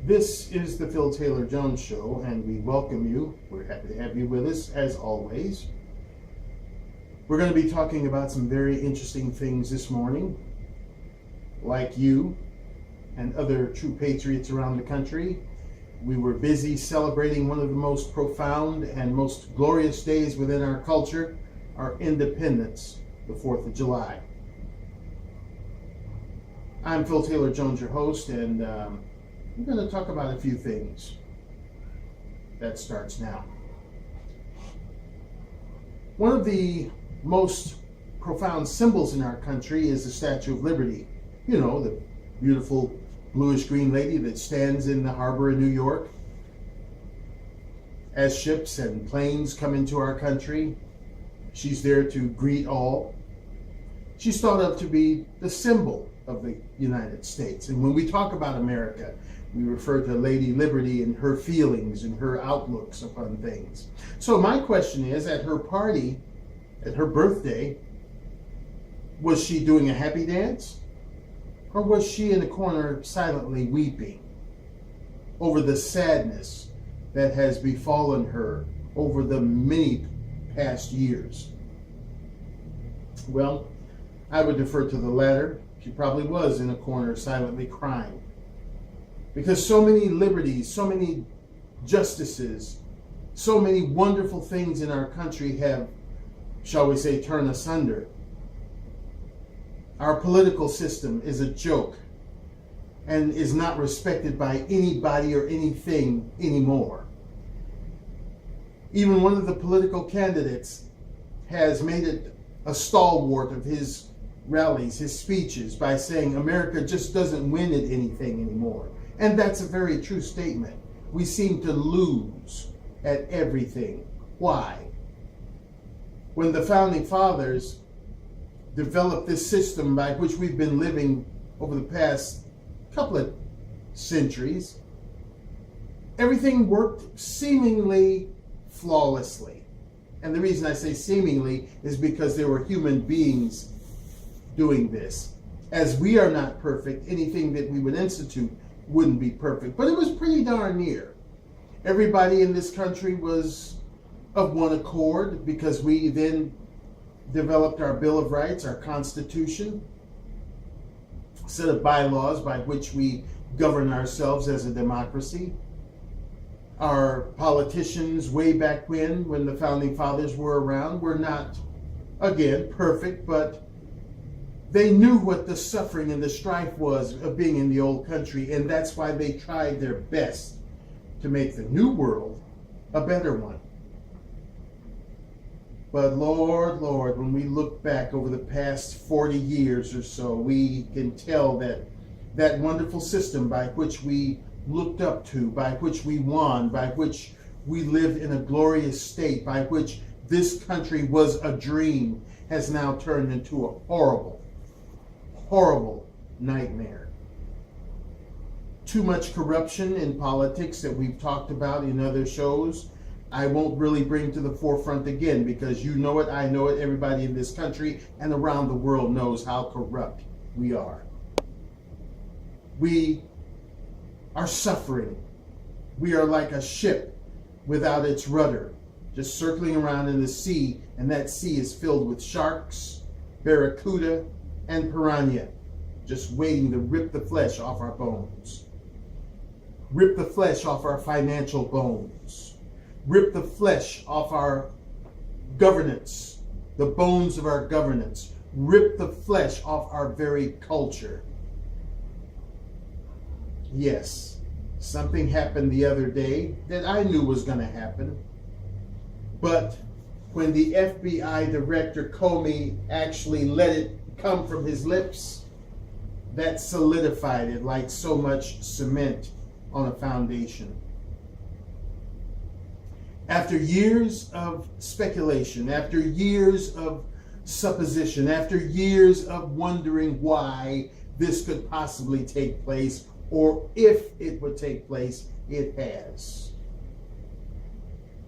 This is the Phil Taylor Jones Show, and we welcome you. We're happy to have you with us, as always. We're going to be talking about some very interesting things this morning. Like you and other true patriots around the country, we were busy celebrating one of the most profound and most glorious days within our culture, our independence, the 4th of July. I'm Phil Taylor Jones, your host, and we're going to talk about a few things. That starts now. One of the most profound symbols in our country is the Statue of Liberty. You know, the beautiful bluish-green lady that stands in the harbor of New York as ships and planes come into our country. She's there to greet all. She's thought of to be the symbol of the United States. And when we talk about America, we refer to Lady Liberty and her feelings and her outlooks upon things. So my question is, at her party, at her birthday, was she doing a happy dance? Or was she in a corner silently weeping over the sadness that has befallen her over the many past years? Well, I would defer to the latter. She probably was in a corner silently crying. Because so many liberties, so many justices, so many wonderful things in our country have, shall we say, turned asunder. Our political system is a joke and is not respected by anybody or anything anymore. Even one of the political candidates has made it a stalwart of his rallies, his speeches, by saying America just doesn't win at anything anymore. And that's a very true statement. We seem to lose at everything. Why? When the Founding Fathers developed this system by which we've been living over the past couple of centuries, everything worked seemingly flawlessly. And the reason I say seemingly is because there were human beings doing this. As we are not perfect, anything that we would institute wouldn't be perfect, but it was pretty darn near. Everybody in this country was of one accord because we then developed our Bill of Rights, our Constitution, a set of bylaws by which we govern ourselves as a democracy. Our politicians way back when the Founding Fathers were around, were not, again, perfect, but they knew what the suffering and the strife was of being in the old country, and that's why they tried their best to make the new world a better one. But Lord, when we look back over the past 40 years or so, we can tell that that wonderful system by which we looked up to, by which we won, by which we lived in a glorious state, by which this country was a dream, has now turned into a horrible nightmare. Too much corruption in politics that we've talked about in other shows. I won't really bring to the forefront again because you know it, I know it, everybody in this country and around the world knows how corrupt we are. We are suffering. We are like a ship without its rudder, just circling around in the sea, and that sea is filled with sharks, barracuda, and piranha, just waiting to rip the flesh off our bones. Rip the flesh off our financial bones. Rip the flesh off our governance, the bones of our governance. Rip the flesh off our very culture. Yes, something happened the other day that I knew was going to happen. But when the FBI Director Comey actually let it come from his lips, that solidified it like so much cement on a foundation. After years of speculation, after years of supposition, after years of wondering why this could possibly take place, or if it would take place, it has.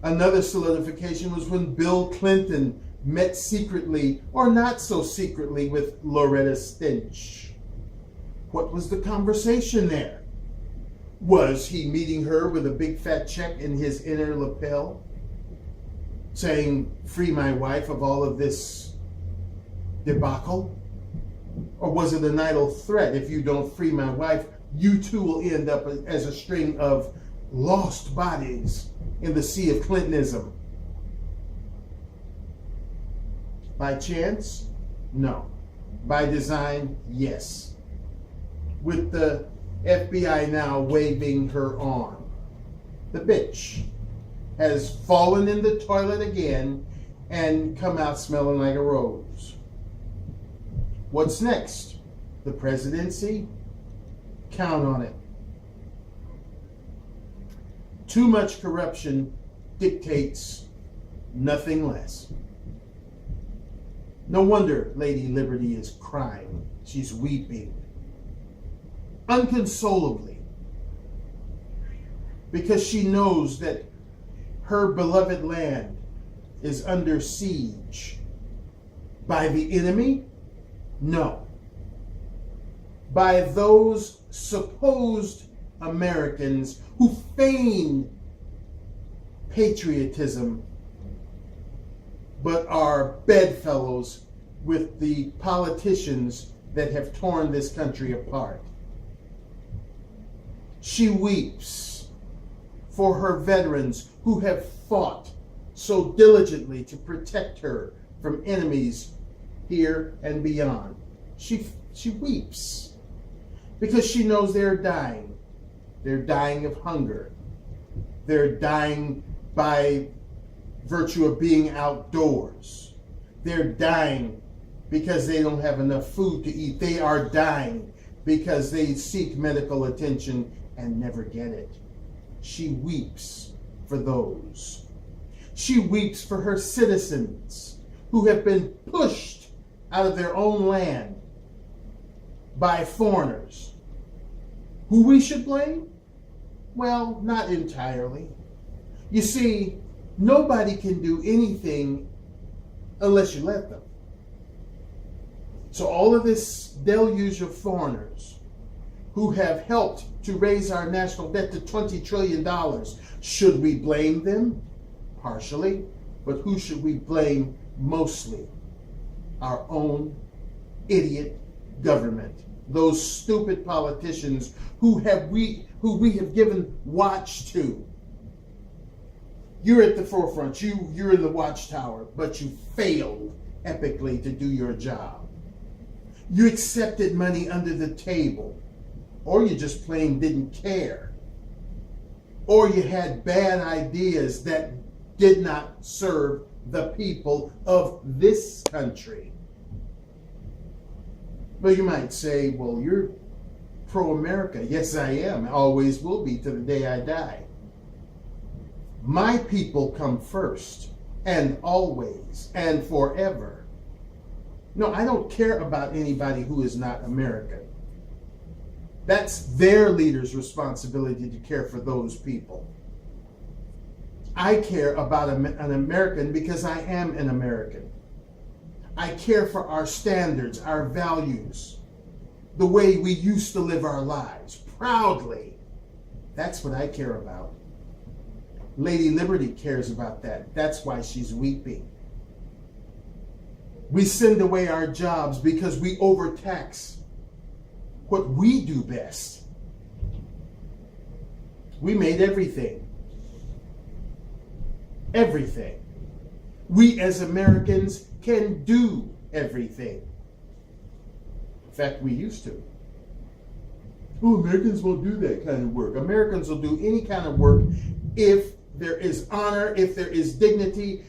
Another solidification was when Bill Clinton met secretly, or not so secretly, with Loretta Lynch. What was the conversation there? Was he meeting her with a big fat check in his inner lapel, saying, free my wife of all of this debacle? Or was it an idle threat? If you don't free my wife, you too will end up as a string of lost bodies in the sea of Clintonism. By chance? No. By design? Yes. With the FBI now waving her on. The bitch has fallen in the toilet again and come out smelling like a rose. What's next? The presidency? Count on it. Too much corruption dictates nothing less. No wonder Lady Liberty is crying. She's weeping unconsolably because she knows that her beloved land is under siege. By the enemy? No. By those supposed Americans who feign patriotism but are bedfellows with the politicians that have torn this country apart. She weeps for her veterans who have fought so diligently to protect her from enemies here and beyond. She weeps because she knows they're dying. They're dying of hunger. They're dying by virtue of being outdoors. They're dying because they don't have enough food to eat. They are dying because they seek medical attention and never get it. She weeps for those. She weeps for her citizens who have been pushed out of their own land by foreigners. Who we should blame? Well, not entirely. You see, nobody can do anything unless you let them. So all of this deluge of foreigners who have helped to raise our national debt to $20 trillion, should we blame them? Partially. But who should we blame mostly? Our own idiot government. Those stupid politicians who we have given watch to. You're at the forefront. You're in the watchtower, but you failed epically to do your job. You accepted money under the table, or you just plain didn't care, or you had bad ideas that did not serve the people of this country. But you might say, well, you're pro-America. Yes, I am. I always will be to the day I die. My people come first, and always, and forever. No, I don't care about anybody who is not American. That's their leader's responsibility to care for those people. I care about an American because I am an American. I care for our standards, our values, the way we used to live our lives, proudly. That's what I care about. Lady Liberty cares about that. That's why she's weeping. We send away our jobs because we overtax what we do best. We made everything. Everything. We as Americans can do everything. In fact, we used to. Oh, Americans won't do that kind of work. Americans will do any kind of work if there is honor, if there is dignity,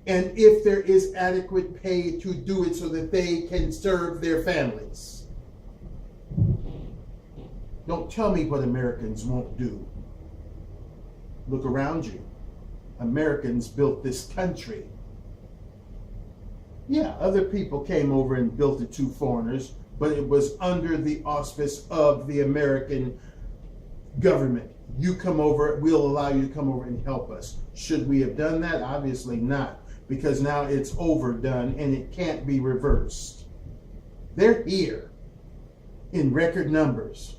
and if there is adequate pay to do it so that they can serve their families. Don't tell me what Americans won't do. Look around you. Americans built this country. Yeah, other people came over and built it to foreigners, but it was under the auspice of the American government. You come over, we'll allow you to come over and help us. Should we have done that? Obviously not, because now it's overdone and it can't be reversed. They're here in record numbers.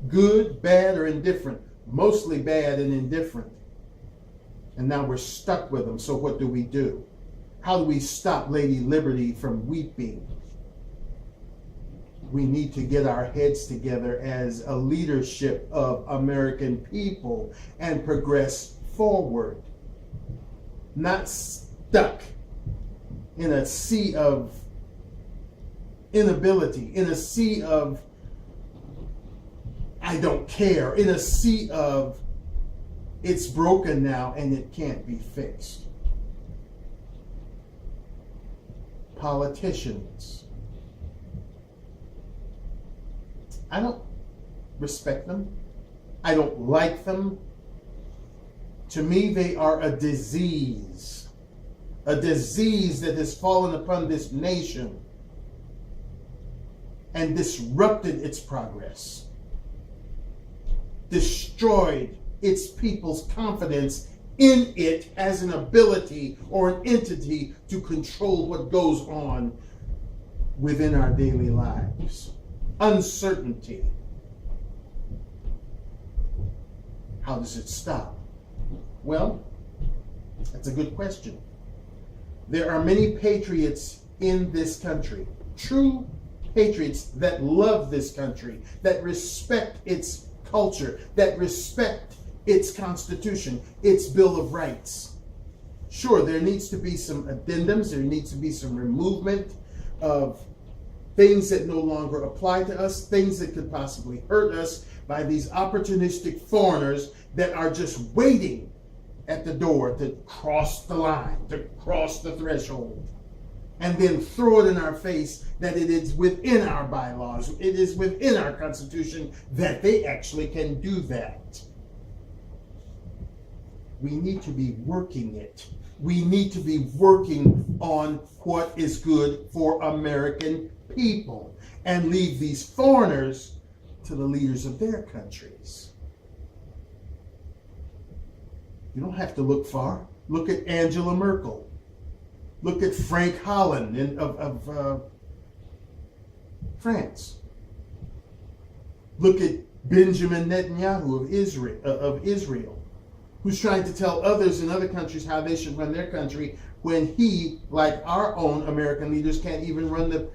Good, bad, or indifferent. Mostly bad and indifferent. And now we're stuck with them. So what do? How do we stop Lady Liberty from weeping? We need to get our heads together as a leadership of American people and progress forward. Not stuck in a sea of inability, in a sea of I don't care, in a sea of it's broken now and it can't be fixed. Politicians. I don't respect them. I don't like them. To me, they are a disease that has fallen upon this nation and disrupted its progress, destroyed its people's confidence in it as an ability or an entity to control what goes on within our daily lives. Uncertainty. How does it stop? Well, that's a good question. There are many patriots in this country, true patriots that love this country, that respect its culture, that respect its Constitution, its Bill of Rights. Sure, there needs to be some addendums, there needs to be some removal of things that no longer apply to us, things that could possibly hurt us by these opportunistic foreigners that are just waiting at the door to cross the line, to cross the threshold, and then throw it in our face that it is within our bylaws, it is within our Constitution that they actually can do that. We need to be working it. We need to be working on what is good for American people and leave these foreigners to the leaders of their countries. You don't have to look far. Look at Angela Merkel. Look at Frank Holland of France. Look at Benjamin Netanyahu of Israel, who's trying to tell others in other countries how they should run their country when he, like our own American leaders, can't even run the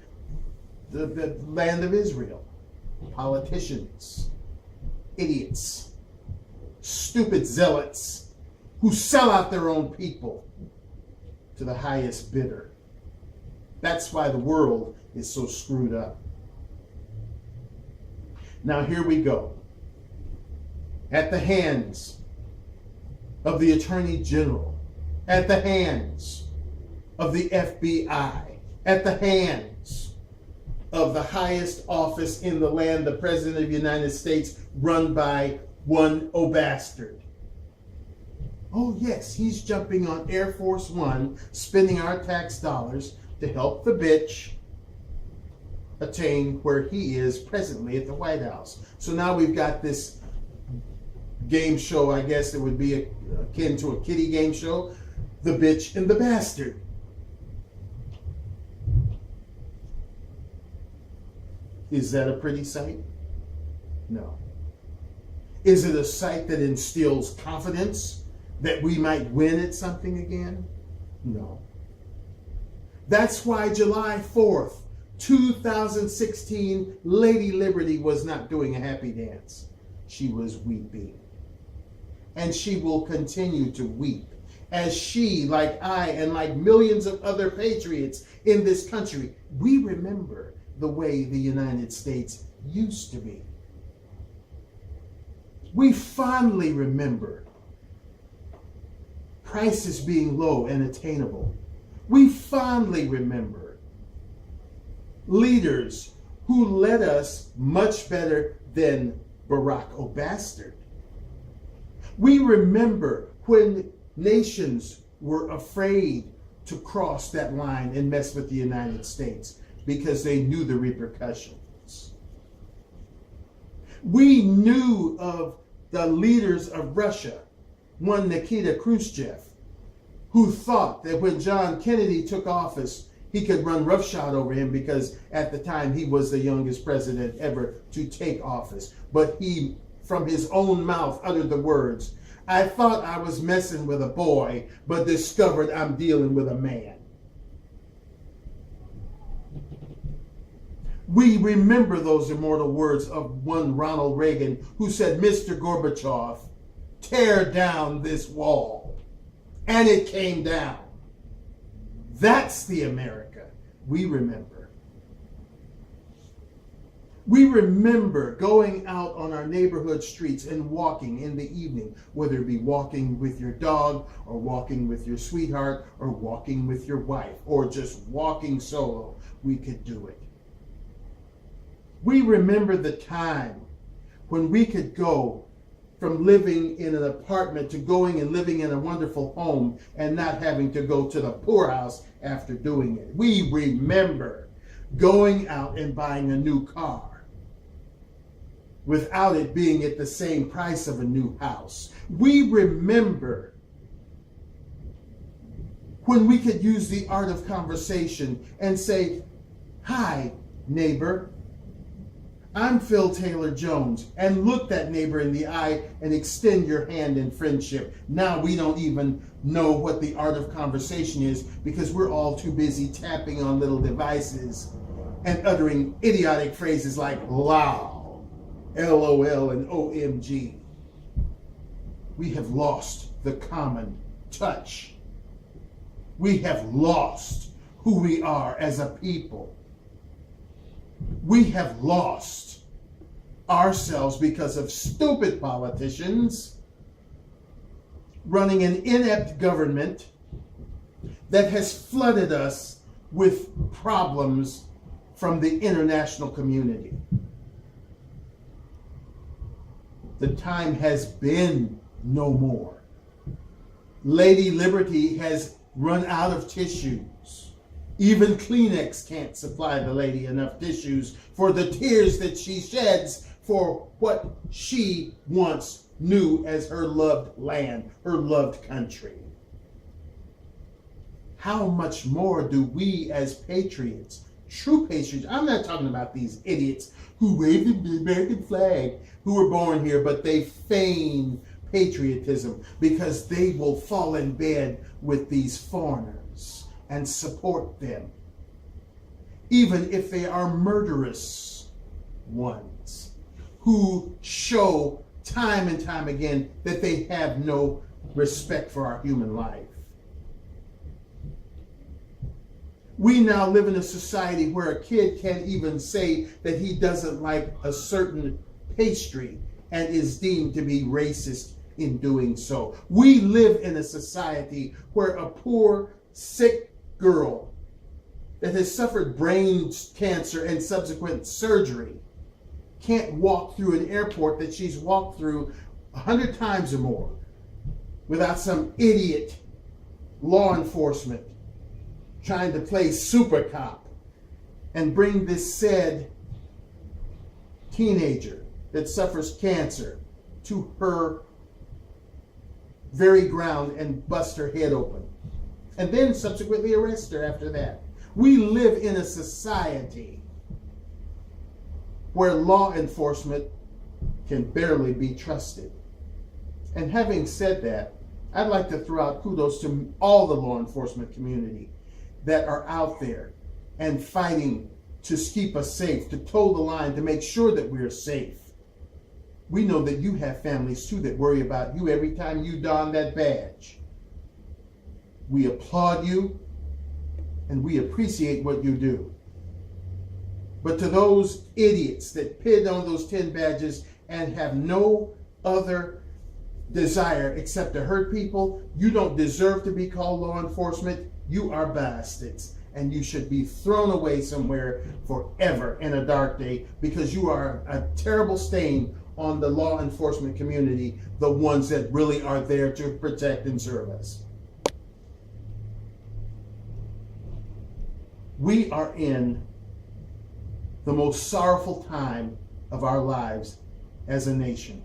land of Israel. Politicians, idiots, stupid zealots who sell out their own people to the highest bidder. That's why the world is so screwed up. Now here we go. At the hands of the Attorney General, at the hands of the FBI, at the hands of the highest office in the land, the President of the United States, run by one O'Bastard. Oh yes, he's jumping on Air Force One, spending our tax dollars to help the bitch attain where he is presently at the White House. So now we've got this game show, I guess it would be akin to a kiddie game show, The Bitch and the Bastard. Is that a pretty sight? No. Is it a sight that instills confidence that we might win at something again? No. That's why July 4th, 2016, Lady Liberty was not doing a happy dance. She was weeping. And she will continue to weep as she, like I, and like millions of other patriots in this country, we remember the way the United States used to be. We fondly remember prices being low and attainable. We fondly remember leaders who led us much better than Barack O'Bastard. We remember when nations were afraid to cross that line and mess with the United States because they knew the repercussions. We knew of the leaders of Russia, one Nikita Khrushchev, who thought that when John Kennedy took office, he could run roughshod over him because at the time he was the youngest president ever to take office. But he, from his own mouth, uttered the words, "I thought I was messing with a boy, but discovered I'm dealing with a man." We remember those immortal words of one Ronald Reagan who said, "Mr. Gorbachev, tear down this wall." And it came down. That's the America we remember. We remember going out on our neighborhood streets and walking in the evening, whether it be walking with your dog or walking with your sweetheart or walking with your wife or just walking solo. We could do it. We remember the time when we could go from living in an apartment to going and living in a wonderful home and not having to go to the poorhouse after doing it. We remember going out and buying a new car without it being at the same price of a new house. We remember when we could use the art of conversation and say, "Hi, neighbor. I'm Phil Taylor Jones," and look that neighbor in the eye and extend your hand in friendship. Now we don't even know what the art of conversation is because we're all too busy tapping on little devices and uttering idiotic phrases like "LOL," LOL, and OMG. We have lost the common touch. We have lost who we are as a people. We have lost ourselves because of stupid politicians running an inept government that has flooded us with problems from the international community. The time has been no more. Lady Liberty has run out of tissues. Even Kleenex can't supply the lady enough tissues for the tears that she sheds for what she once knew as her loved land, her loved country. How much more do we as patriots, true patriots, I'm not talking about these idiots who wave the American flag, who were born here, but they feign patriotism because they will fall in bed with these foreigners and support them, even if they are murderous ones who show time and time again that they have no respect for our human life. We now live in a society where a kid can't even say that he doesn't like a certain pastry and is deemed to be racist in doing so. We live in a society where a poor, sick girl that has suffered brain cancer and subsequent surgery can't walk through an airport that she's walked through 100 times or more without some idiot law enforcement trying to play super cop and bring this said teenager that suffers cancer to her very ground and bust her head open, and then subsequently arrest her after that. We live in a society where law enforcement can barely be trusted. And having said that, I'd like to throw out kudos to all the law enforcement community that are out there and fighting to keep us safe, to toe the line, to make sure that we're safe. We know that you have families too that worry about you every time you don that badge. We applaud you and we appreciate what you do. But to those idiots that pin on those 10 badges and have no other desire except to hurt people, you don't deserve to be called law enforcement. You are bastards, and you should be thrown away somewhere forever in a dark day because you are a terrible stain on the law enforcement community, the ones that really are there to protect and serve us. We are in the most sorrowful time of our lives as a nation.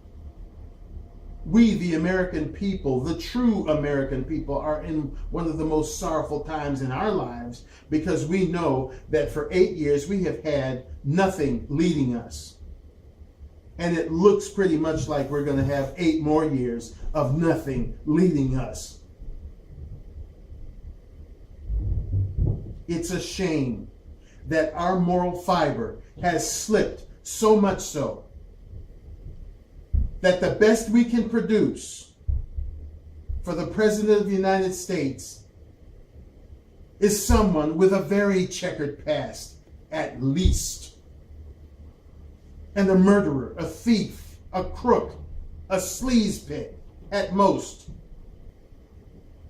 we, the American people, the true American people, are in one of the most sorrowful times in our lives, because we know that for 8 years we have had nothing leading us. And it looks pretty much like we're going to have 8 more years of nothing leading us. It's a shame that our moral fiber has slipped so much so that the best we can produce for the President of the United States is someone with a very checkered past, at least. And a murderer, a thief, a crook, a sleazepit, at most,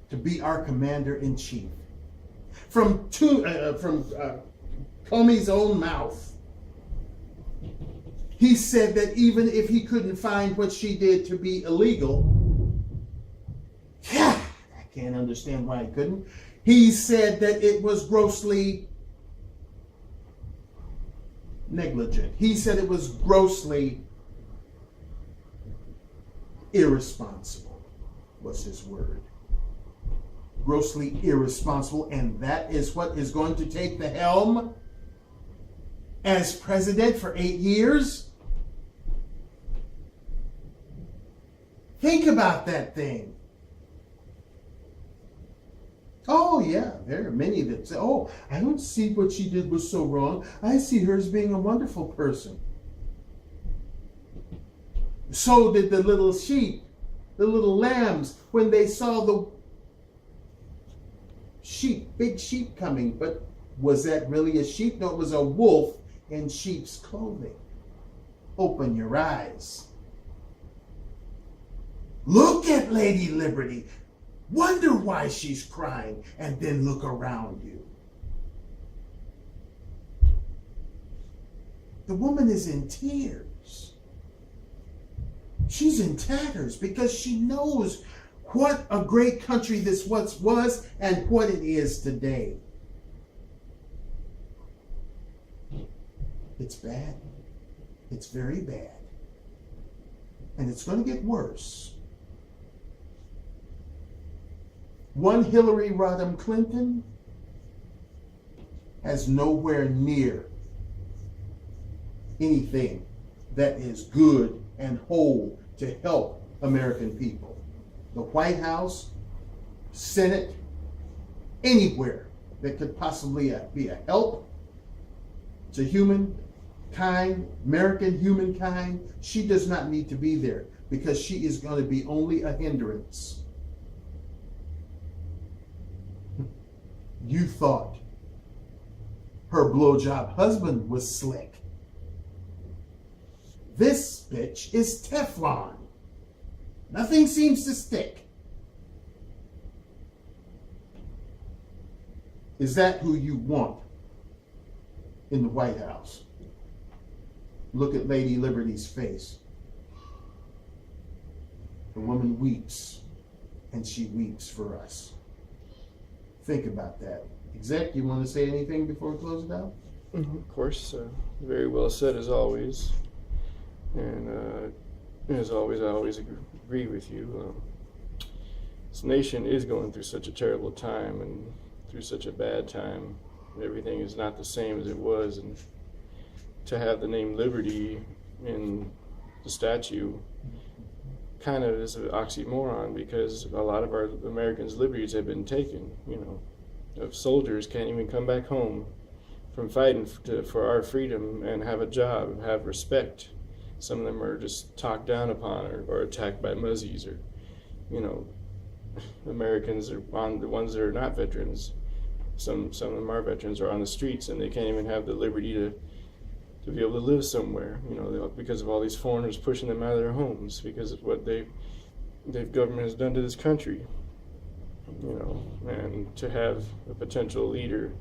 to be our commander-in-chief. From Comey's own mouth, he said that even if he couldn't find what she did to be illegal, I can't understand why he couldn't. He said that it was grossly negligent. He said it was grossly irresponsible, was his word. Grossly irresponsible, and that is what is going to take the helm as president for 8 years? Think about that thing. Oh yeah, there are many that say, oh, I don't see what she did was so wrong. I see her as being a wonderful person. So did the little sheep, the little lambs, when they saw the sheep, big sheep coming. But was that really a sheep? No, it was a wolf in sheep's clothing. Open your eyes. Look at Lady Liberty. Wonder why she's crying, and then look around you. The woman is in tears. She's in tatters because she knows what a great country this once was and what it is today. It's bad. It's very bad. And it's going to get worse. One Hillary Rodham Clinton has nowhere near anything that is good and whole to help American people. The White House, Senate, anywhere that could possibly be a help to humankind, American humankind, she does not need to be there, because she is going to be only a hindrance. You thought her blowjob husband was slick. This bitch is Teflon. Nothing seems to stick. Is that who you want in the White House? Look at Lady Liberty's face. The woman weeps, and she weeps for us. Think about that. Exec, you want to say anything before we close it out? Of course. Very well said, as always. And as always, I always agree with you. This nation is going through such a terrible time and through such a bad time. Everything is not the same as it was. And to have the name Liberty in the statue kind of is an oxymoron, because a lot of our Americans' liberties have been taken. You know, if soldiers can't even come back home from fighting for our freedom and have a job, have respect. Some of them are just talked down upon or attacked by muzzies, or, you know, Americans are on the ones that are not veterans. Some of them are veterans, are on the streets, and they can't even have the liberty to be able to live somewhere, you know, because of all these foreigners pushing them out of their homes because of what the government has done to this country, you know. And to have a potential leader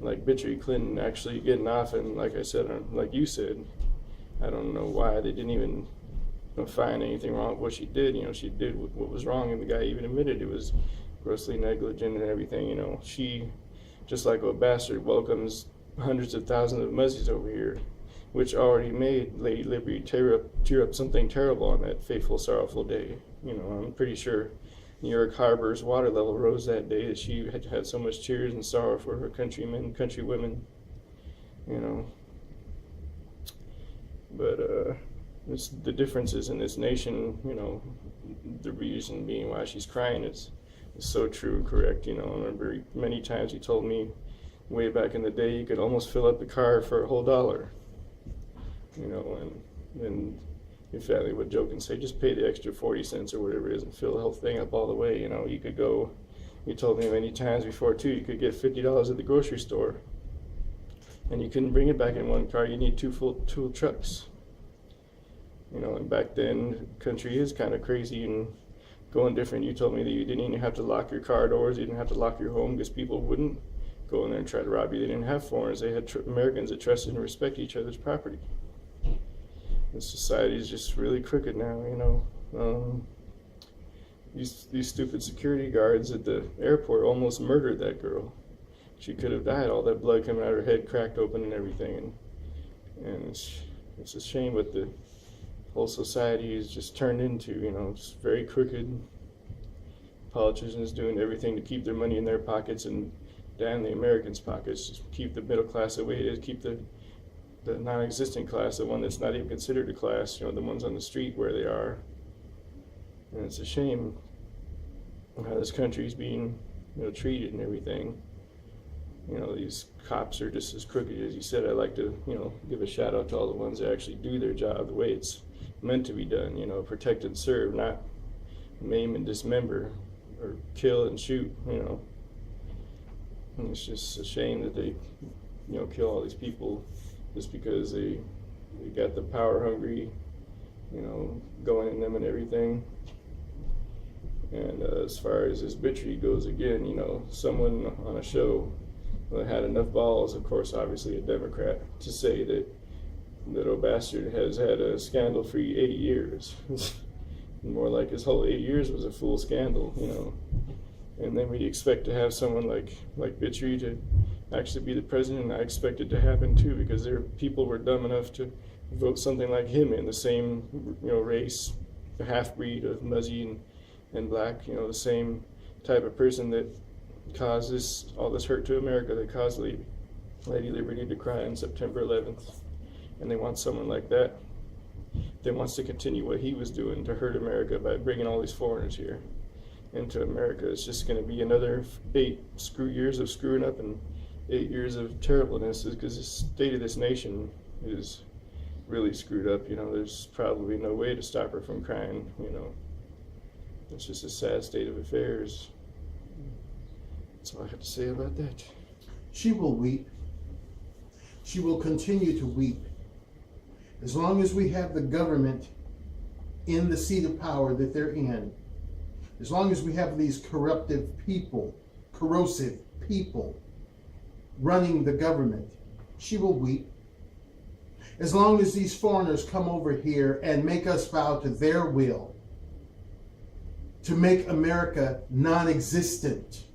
like Bitchery Clinton actually getting off, and like I said, like you said, I don't know why they didn't even find anything wrong with what she did. You know, she did what was wrong, and the guy even admitted it was grossly negligent and everything. You know, she, just like a bastard, welcomes hundreds of thousands of muzzies over here, which already made Lady Liberty tear up something terrible on that fateful, sorrowful day. You know, I'm pretty sure New York Harbor's water level rose that day, that she had so much tears and sorrow for her countrymen, countrywomen, you know. But it's the differences in this nation, you know, the reason being why she's crying is so true and correct. You know, I remember many times he told me way back in the day you could almost fill up the car for a whole $1, you know, and your family would joke and say, just pay the extra 40 cents or whatever it is and fill the whole thing up all the way. You know, you could go, he told me many times before too, you could get $50 at the grocery store and you couldn't bring it back in one car, you need two trucks. You know, and back then, country is kind of crazy and going different. You told me that you didn't even have to lock your car doors, you didn't have to lock your home because people wouldn't go in there and try to rob you. They didn't have foreigners, they had Americans that trusted and respected each other's property. And society is just really crooked now, you know. These stupid security guards at the airport almost murdered that girl. She could have died, all that blood coming out of her head, cracked open and everything. And it's a shame what the whole society is just turned into, you know. It's very crooked. Politicians doing everything to keep their money in their pockets and damn the Americans' pockets. Just keep the middle class the way it is, keep the non-existent class, the one that's not even considered a class, you know, the ones on the street where they are. And it's a shame how this country's being, you know, treated and everything. You know, these cops are just as crooked as you said. I'd like to, you know, give a shout out to all the ones that actually do their job the way it's meant to be done, you know, protect and serve, not maim and dismember or kill and shoot, you know. And it's just a shame that they, you know, kill all these people just because they got the power hungry, you know, going in them and everything. And as far as this Bitchery goes, again, you know, someone on a show had enough balls, of course, obviously a Democrat, to say that old bastard has had a scandal-free 8 years. More like his whole 8 years was a full scandal, you know. And then we expect to have someone like Bitchery to actually be the president, and I expect it to happen too, because people were dumb enough to vote something like him in, the same, you know, race, a half-breed of Muzzy and black, you know, the same type of person that caused all this hurt to America, that caused Lady Liberty to cry on September 11th. And they want someone like that that wants to continue what he was doing to hurt America by bringing all these foreigners here into America. It's just going to be another 8 years of screwing up and 8 years of terribleness, because the state of this nation is really screwed up. You know, there's probably no way to stop her from crying, you know. It's just a sad state of affairs. That's all I have to say about that. She will weep. She will continue to weep. As long as we have the government in the seat of power that they're in, as long as we have these corrosive people running the government, she will weep. As long as these foreigners come over here and make us bow to their will, to make America non-existent,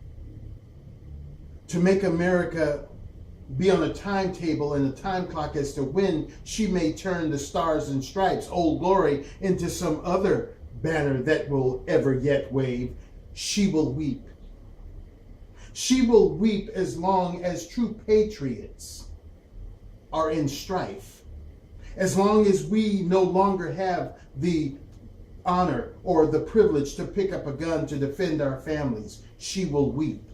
to make America be on a timetable and a time clock as to when she may turn the stars and stripes, Old Glory, into some other banner that will ever yet wave, she will weep. She will weep as long as true patriots are in strife. As long as we no longer have the honor or the privilege to pick up a gun to defend our families, she will weep.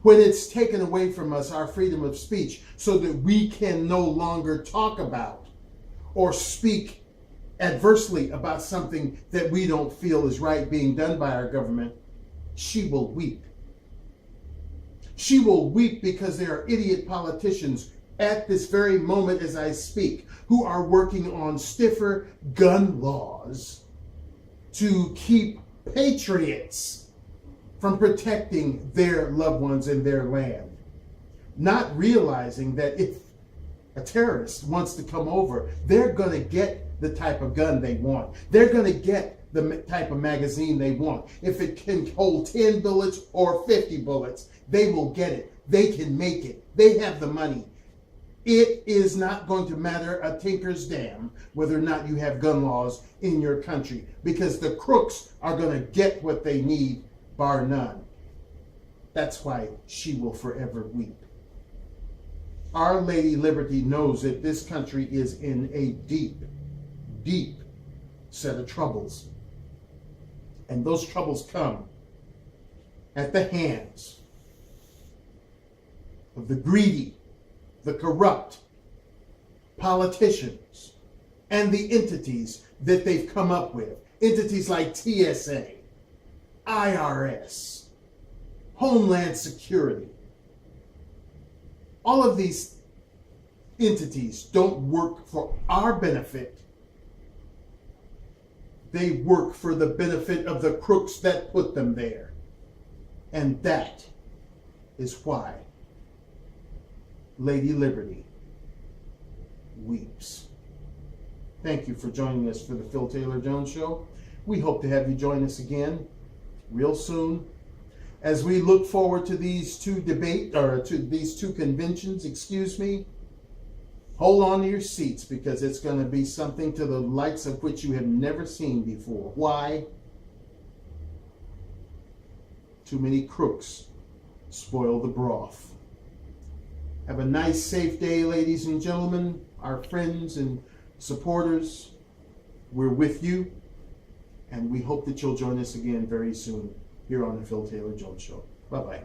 When it's taken away from us our freedom of speech so that we can no longer talk about or speak adversely about something that we don't feel is right being done by our government, she will weep. She will weep because there are idiot politicians at this very moment as I speak who are working on stiffer gun laws to keep patriots from protecting their loved ones and their land, not realizing that if a terrorist wants to come over, they're going to get the type of gun they want. They're going to get the type of magazine they want. If it can hold 10 bullets or 50 bullets, they will get it. They can make it. They have the money. It is not going to matter a tinker's damn whether or not you have gun laws in your country, because the crooks are going to get what they need, bar none. That's why she will forever weep. Our Lady Liberty knows that this country is in a deep, deep set of troubles. And those troubles come at the hands of the greedy, the corrupt politicians, and the entities that they've come up with. Entities like TSA, IRS, Homeland Security. All of these entities don't work for our benefit. They work for the benefit of the crooks that put them there. And that is why Lady Liberty weeps. Thank you for joining us for the Phil Taylor Jones Show. We hope to have you join us again real soon as we look forward to these two conventions, Hold on to your seats, because it's going to be something to the likes of which you have never seen before. Why? Too many crooks spoil the broth. Have a nice, safe day, ladies and gentlemen, our friends and supporters. We're with you, and we hope that you'll join us again very soon here on the Phil Taylor Jones Show. Bye-bye.